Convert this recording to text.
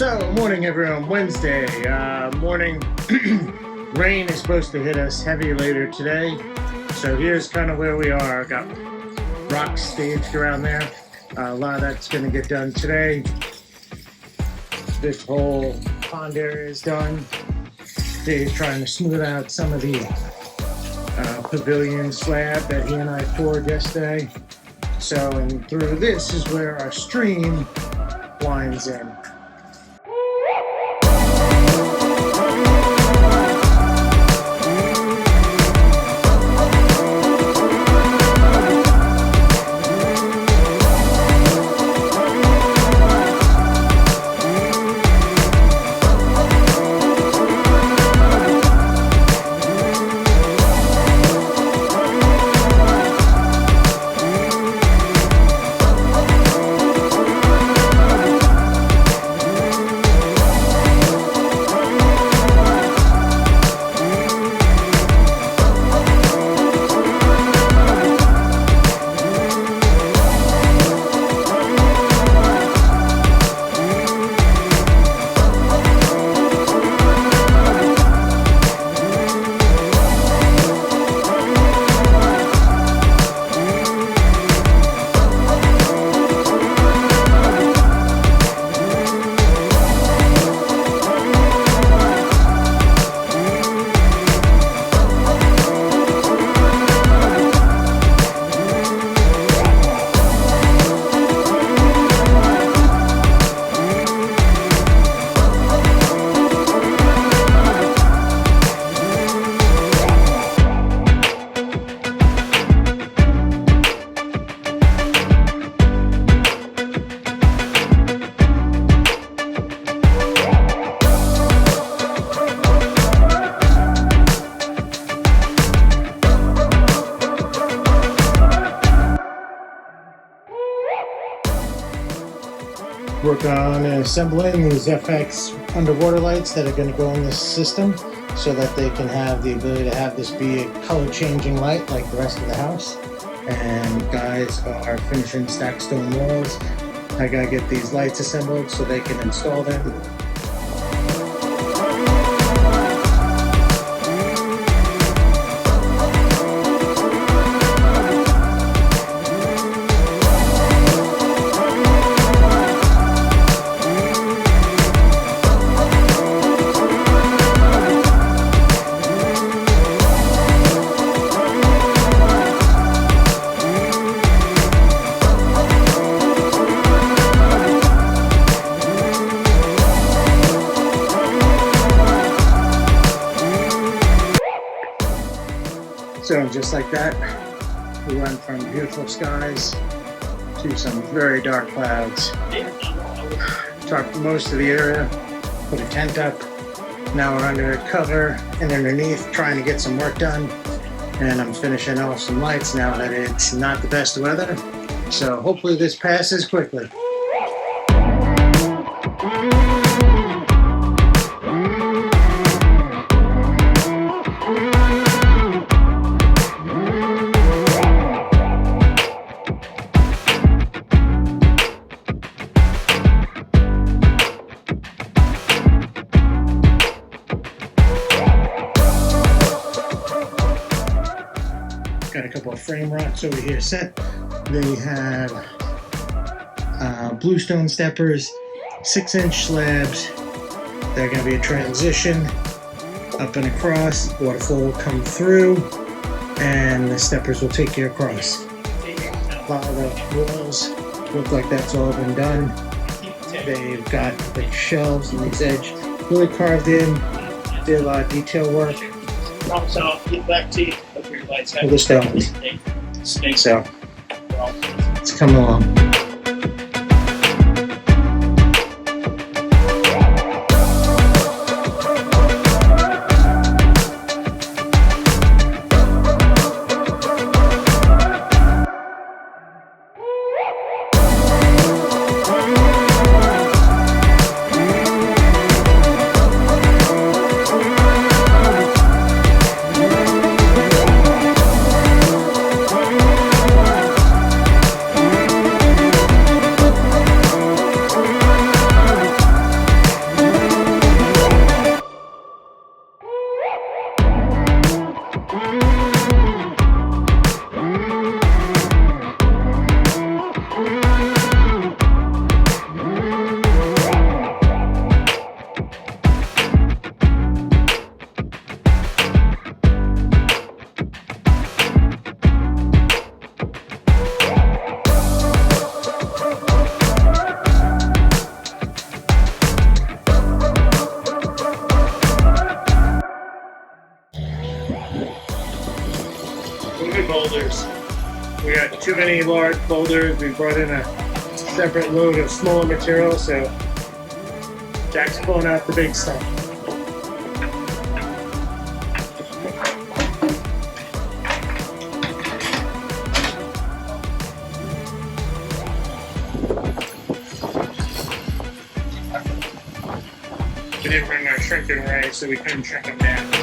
So, morning everyone, Wednesday morning. Rain is supposed to hit us heavy later today. So here's kind of where we are. Got rocks staged around there. A lot of that's going to get done today. This whole pond area is done. Dave's trying to smooth out some of the pavilion slab that he and I poured yesterday. So, and through this is where our stream winds in. Work on assembling these FX underwater lights that are going to go in this system so that they can have the ability to have this be a color changing light like the rest of the house. And guys are finishing stacked stone walls. I gotta get these lights assembled so they can install them. So just like that, we went from beautiful skies to some very dark clouds. Tarped most of the area, put a tent up. Now we're under cover and underneath trying to get some work done. And I'm finishing off some lights now that it's not the best weather. So hopefully this passes quickly. Got a couple of frame rocks over here set. They have bluestone steppers, 6-inch slabs. They're going to be a transition up and across. Waterfall will come through, and the steppers will take you across. A lot of the walls look like that's all been done. They've got the shelves and these edge really carved in. Did a lot of detail work. So get back to you. The stones. So it's coming along. We got too many large boulders. We brought in a separate load of smaller material, so Jack's pulling out the big stuff. We didn't bring our shrinking ray, so we couldn't shrink them down.